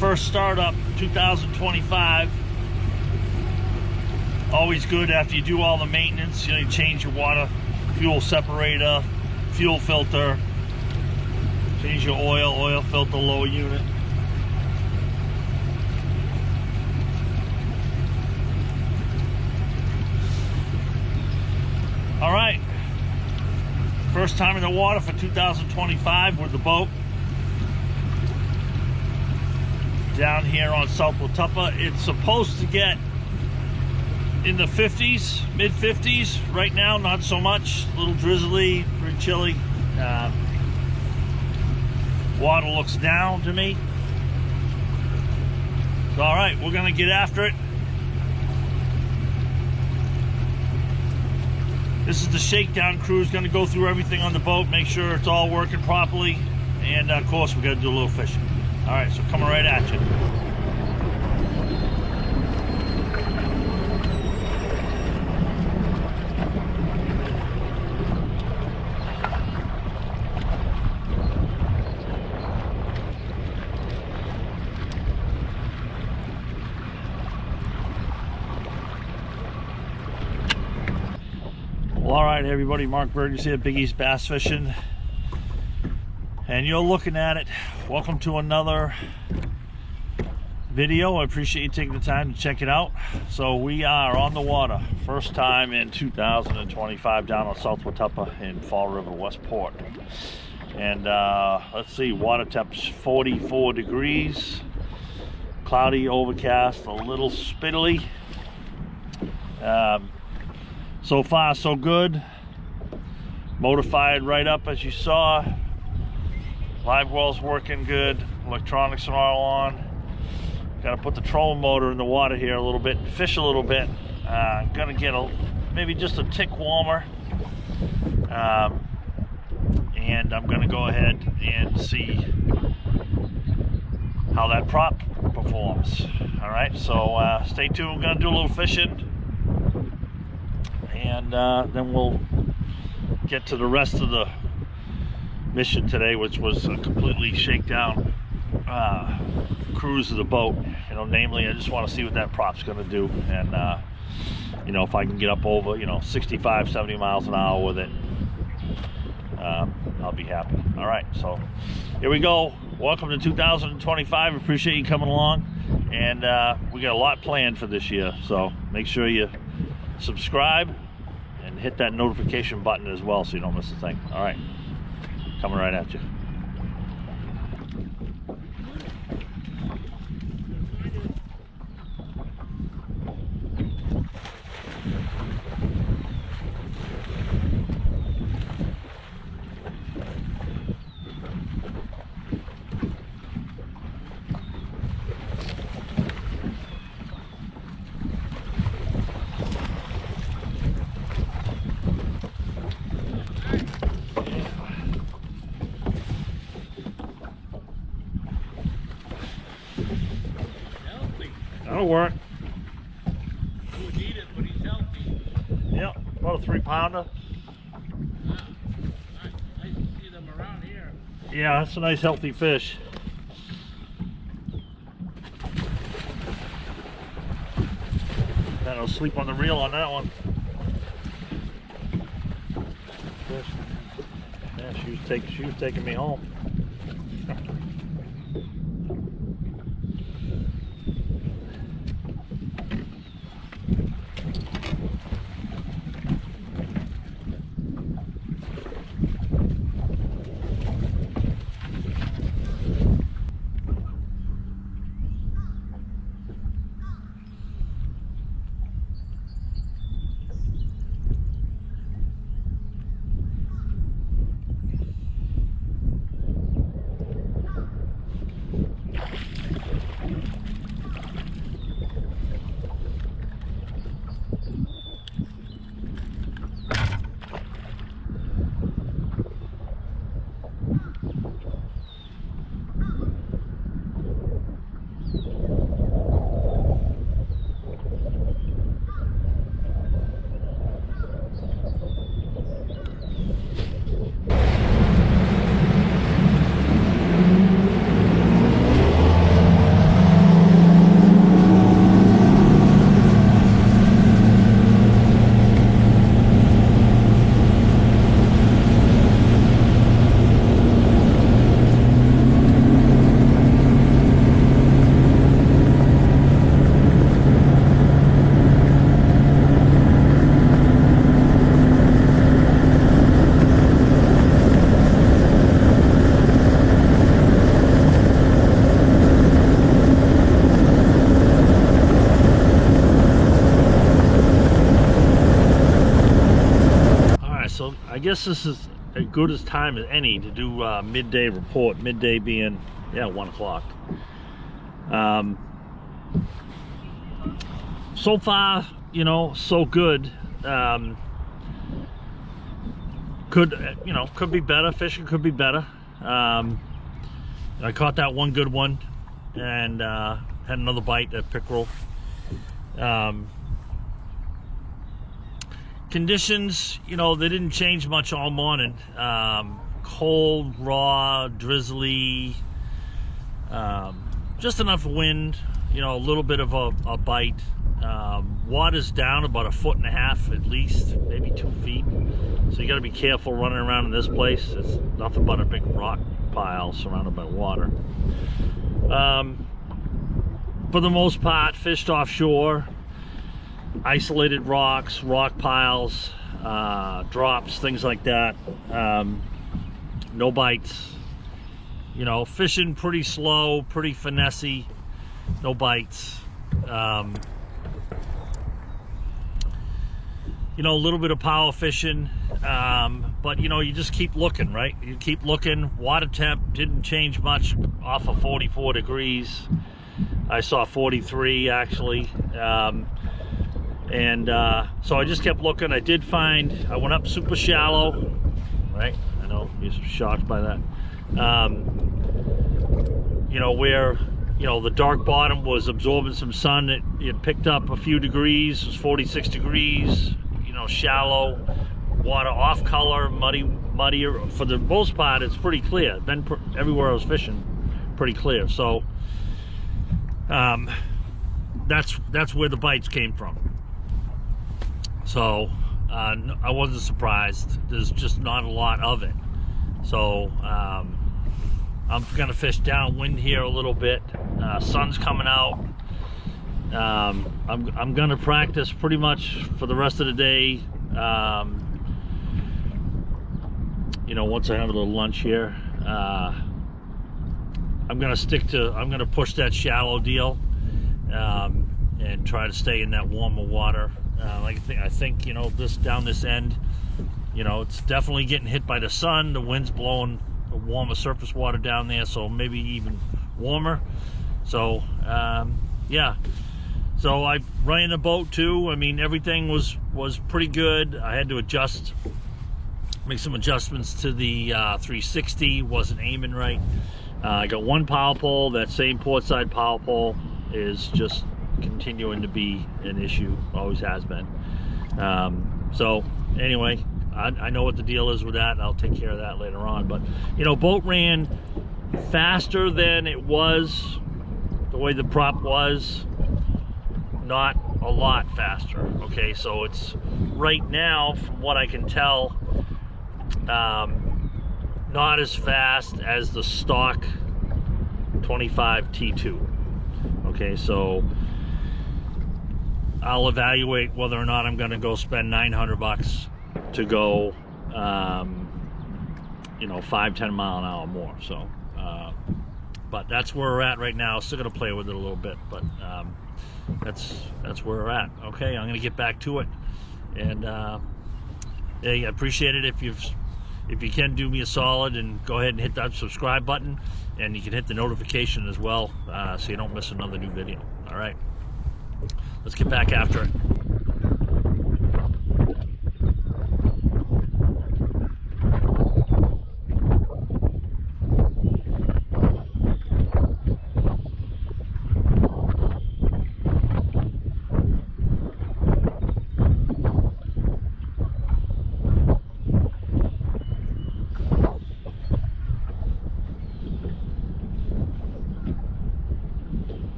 first startup 2025. Always good after you do all the maintenance. You know, you change your water, fuel separator, fuel filter, change your oil filter, lower unit. All right, first time in the water for 2025 with the boat. Down here on South Watuppa. It's supposed to get in the 50s, mid 50s. Right now, not so much. A little drizzly, pretty chilly. Water looks down to me. So, all right, we're gonna get after it. This is the shakedown crew. Is gonna go through everything on the boat, make sure it's all working properly, and of course, we're gonna do a little fishing. All right, so coming right at you. Well, all right, everybody, Mark Burgess here, Big East Bass Fishing, and you're looking at it. Welcome to another video. I appreciate you taking the time to check it out. So we are on the water, first time in 2025 down on South Watuppa in Fall River, Westport. And let's see, water temps 44 degrees, cloudy, overcast, a little spittly. So far so good. Motor fired right up as you saw. Live well's working good. Electronics are all on. Got to put the trolling motor in the water here a little bit, fish a little bit. Gonna get maybe just a tick warmer. And I'm gonna go ahead and see how that prop performs. All right, so stay tuned. We're gonna do a little fishing, and then we'll get to the rest of the mission today, which was a completely shakedown cruise of the boat. You know, namely, I just want to see what that prop's going to do, and you know, if I can get up over, you know, 65, 70 miles an hour with it, I'll be happy. All right, so here we go. Welcome to 2025. Appreciate you coming along, and we got a lot planned for this year, so make sure you subscribe and hit that notification button as well so you don't miss a thing. All right, coming right at you. That'll work. He would eat it, but he's healthy. Yeah, about a 3-pounder. Nice to see them around here. Yeah, that's a nice healthy fish. That'll sleep on the reel on that one. Fish. Yeah, she was taking me home. guess this is as good as time as any to do midday report. Midday being 1 o'clock. So far, so good. Could be better. Fishing could be better. I caught that one good one, and had another bite at pickerel. Conditions, they didn't change much all morning. Cold, raw, drizzly, just enough wind, a little bit of a bite. Water's down about 1.5 feet at least, maybe 2 feet. So you got to be careful running around in this place. It's nothing but a big rock pile surrounded by water. For the most part, fished offshore. Isolated rocks, rock piles, drops, things like that. No bites. Fishing pretty slow, pretty finessey. No bites. A little bit of power fishing, but you just keep looking, right? You keep looking. Water temp didn't change much off of 44 degrees. I saw 43 actually. So I just kept looking. I went up super shallow, right? I know you're shocked by that. Where, the dark bottom was absorbing some sun. It picked up a few degrees. It was 46 degrees, shallow, water off color, muddier. For the most part, it's pretty clear. Been everywhere I was fishing, pretty clear. So that's where the bites came from. So I wasn't surprised. There's just not a lot of it. So I'm gonna fish downwind here a little bit. Sun's coming out. I'm gonna practice pretty much for the rest of the day. Once I have a little lunch here, I'm gonna push that shallow deal and try to stay in that warmer water. I think down this end, it's definitely getting hit by the sun. The wind's blowing warmer surface water down there, so maybe even warmer. So so I ran the boat too. I mean, everything was pretty good. I had to make some adjustments to the 360. Wasn't aiming right. I got one power pole. That same portside power pole is just continuing to be an issue, always has been. So anyway, I know what the deal is with that, and I'll take care of that later on. But boat ran faster than it was, the way the prop was, not a lot faster. Okay, so it's right now, from what I can tell, not as fast as the stock 25 T2. Okay, so I'll evaluate whether or not I'm going to go spend $900 to go 5-10 mile an hour more. So but that's where we're at right now. Still gonna play with it a little bit, but that's where we're at. Okay, I'm gonna get back to it, and I appreciate it if you can do me a solid and go ahead and hit that subscribe button, and you can hit the notification as well, so you don't miss another new video. All right, let's get back after it.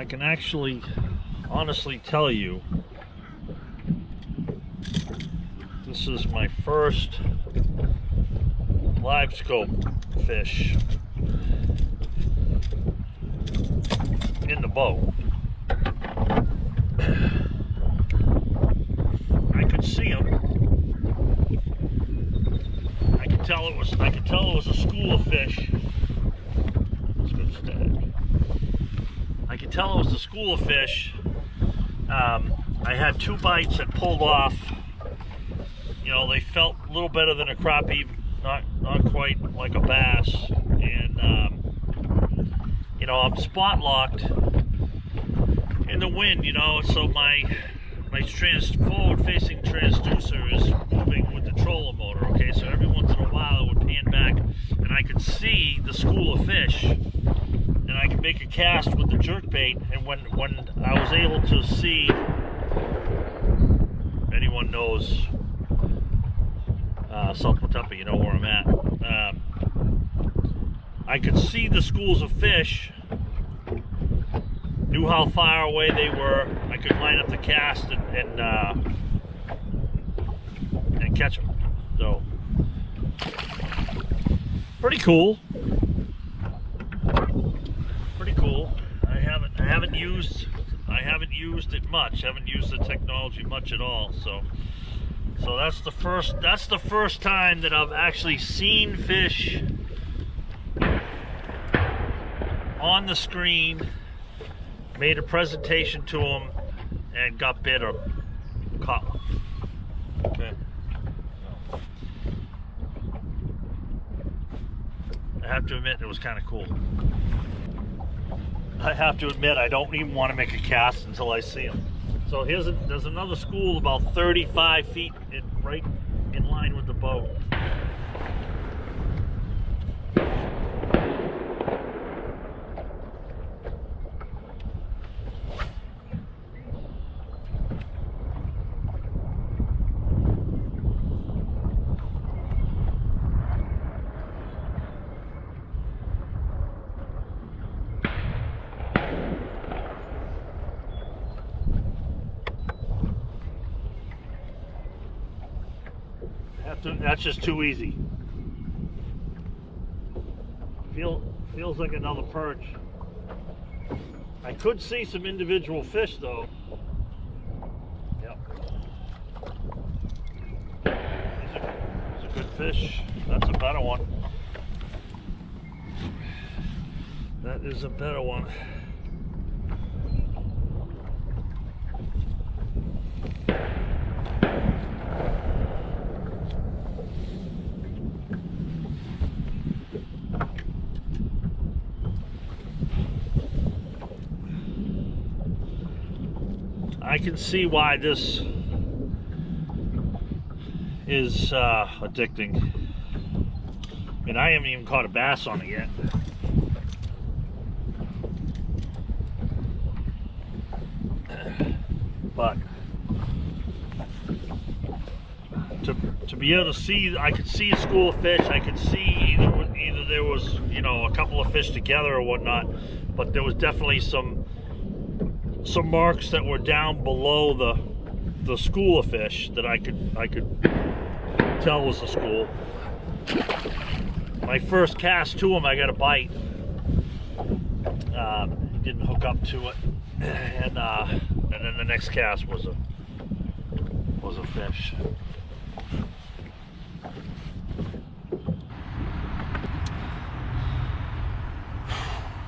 can actually honestly tell you this is my first live scope fish in the boat. I could see him. I could tell it was a school of fish. Let's go steady. I could tell it was a school of fish. I had 2 bites that pulled off. You know, they felt a little better than a crappie, not quite like a bass. And you know, I'm spot locked in the wind. You know, so my forward-facing transducer is moving with the trolling motor. Okay, so every once in a while it would pan back, and I could see the school of fish, and I could make a cast with the jerkbait. And when I was able to see, anyone knows South Watuppa, you know where I'm at. I could see the schools of fish, knew how far away they were. I could line up the cast and catch them. So pretty cool. Pretty cool. I haven't used it much. I haven't used the technology much at all. So that's the first time that I've actually seen fish on the screen, made a presentation to them, and got bit or caught one. Okay. I have to admit, it was kind of cool. I have to admit, I don't even want to make a cast until I see them. So there's another school about 35 feet right in line with the boat. That's just too easy. Feels like another perch. I could see some individual fish though. Yep. It's a good fish. That's a better one. That is a better one. I can see why this is addicting. I mean, I haven't even caught a bass on it yet. But to be able to see, I could see a school of fish. I could see either there was, you know, a couple of fish together or whatnot, but there was definitely some marks that were down below the school of fish that I could tell was a school. My first cast to him, I got a bite. He didn't hook up to it, and then the next cast was a fish.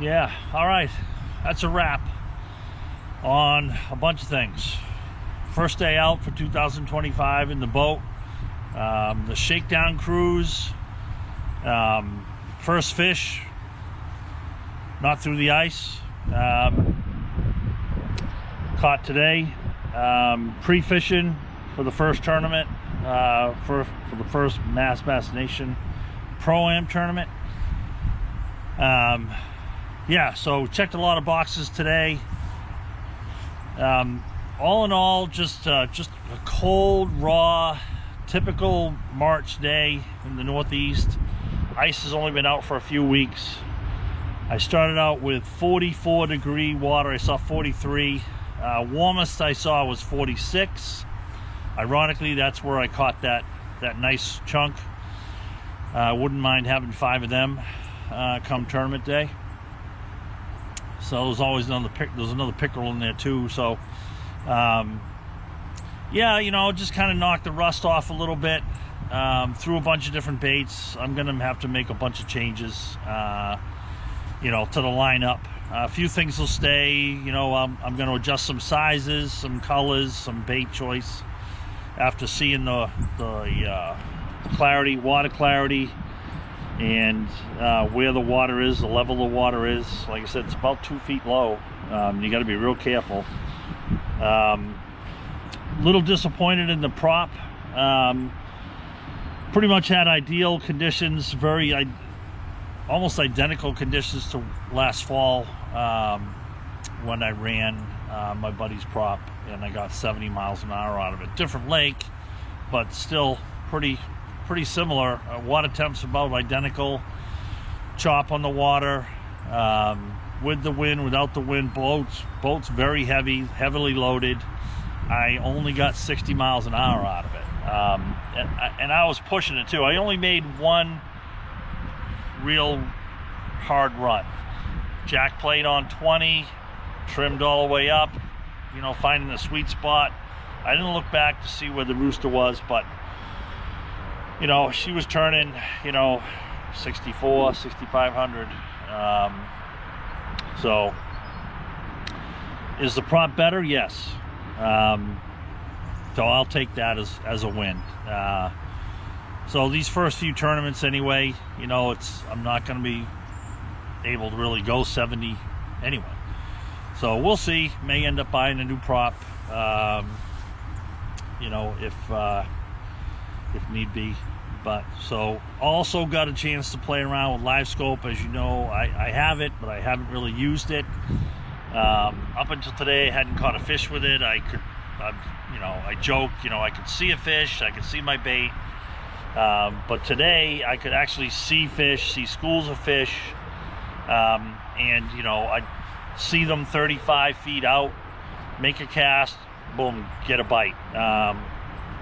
Yeah, all right, that's a wrap on a bunch of things. First day out for 2025 in the boat, the shakedown cruise, first fish, not through the ice, caught today, pre-fishing for the first tournament, for the first Mass Nation Pro-Am tournament. Yeah, so checked a lot of boxes today. All in all, just a cold, raw, typical March day in the Northeast. Ice has only been out for a few weeks. I started out with 44 degree water. I saw 43. Warmest I saw was 46. Ironically, that's where I caught that nice chunk. Wouldn't mind having 5 of them come tournament day. So there's always another pickerel in there too. So yeah, you know, just kind of knocked the rust off a little bit. Threw a bunch of different baits. I'm gonna have to make a bunch of changes, you know, to the lineup. A few things will stay. You know, I'm gonna adjust some sizes, some colors, some bait choice after seeing the clarity, water clarity, and where the water is, the level of water is. Like I said, it's about 2 feet low. You got to be real careful. Little disappointed in the prop. Pretty much had ideal conditions, almost identical conditions to last fall when I ran my buddy's prop, and I got 70 miles an hour out of it. Different lake, but still pretty similar. Water temps about identical. Chop on the water, with the wind, without the wind. Boats very heavily loaded. I only got 60 miles an hour out of it, and I was pushing it too. I only made one real hard run. Jack played on 20, trimmed all the way up, you know, finding the sweet spot. I didn't look back to see where the rooster was, but you know, she was turning, you know, 64, 6,500. So is the prop better? Yes. So I'll take that as a win. So these first few tournaments anyway, you know, I'm not going to be able to really go 70 anyway. So we'll see. May end up buying a new prop, you know, if need be. But so also got a chance to play around with Live Scope. As you know, I have it, but I haven't really used it. Up until today, I hadn't caught a fish with it. You know, I joke, you know, I could see a fish, I could see my bait. But today I could actually see fish, see schools of fish, and you know, I'd see them 35 feet out, make a cast, boom, get a bite.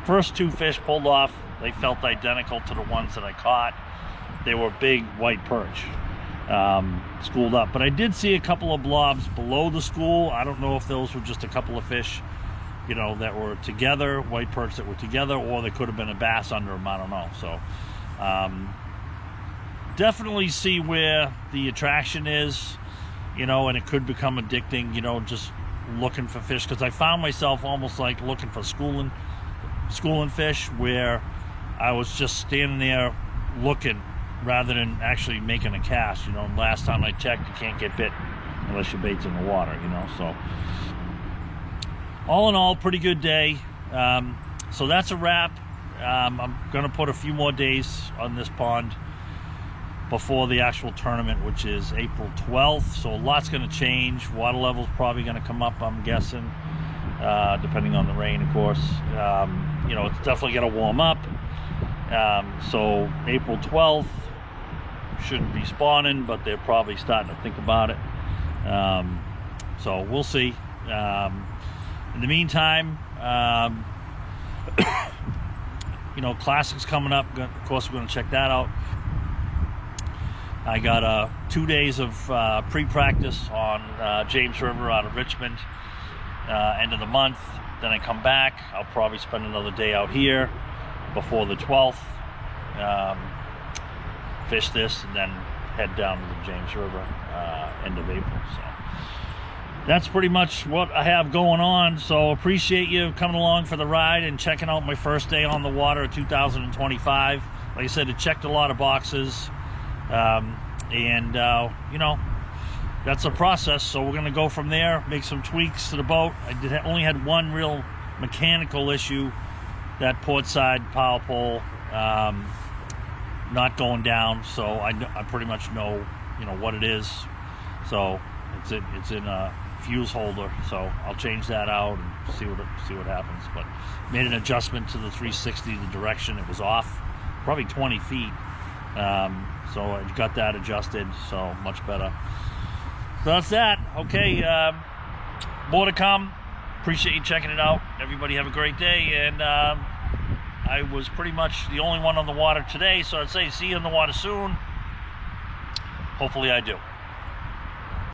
First 2 fish pulled off, they felt identical to the ones that I caught. They were big white perch, schooled up. But I did see a couple of blobs below the school. I don't know if those were just a couple of fish, you know, that were together, white perch that were together, or they could have been a bass under them, I don't know. So definitely see where the attraction is, you know, and it could become addicting, you know, just looking for fish, because I found myself almost like looking for schooling fish, where I was just standing there looking rather than actually making a cast. You know, last time I checked, you can't get bit unless your bait's in the water, you know. So all in all, pretty good day. So that's a wrap. I'm gonna put a few more days on this pond before the actual tournament, which is April 12th. So a lot's gonna change. Water level's probably gonna come up, I'm guessing, depending on the rain, of course. You know, it's definitely gonna warm up. So April 12th shouldn't be spawning, but they're probably starting to think about it. So we'll see. In the meantime, you know, Classics coming up. Of course, we're going to check that out. I got 2 days of pre-practice on James River out of Richmond, end of the month. Then I come back. I'll probably spend another day out here before the 12th. Fish this and then head down to the James River end of April. So that's pretty much what I have going on. So appreciate you coming along for the ride and checking out my first day on the water of 2025. Like I said, it checked a lot of boxes, and you know, that's a process. So we're gonna go from there, make some tweaks to the boat. I only had one real mechanical issue, that port side power pole not going down. So I pretty much know, you know, what it is. So it's in a fuse holder, so I'll change that out and see what happens. But made an adjustment to the 360, the direction. It was off probably 20 feet, So I've got that adjusted, so much better. So that's that. Okay, more to come. Appreciate you checking it out. Everybody have a great day. And I was pretty much the only one on the water today, so I'd say see you in the water soon. Hopefully I do.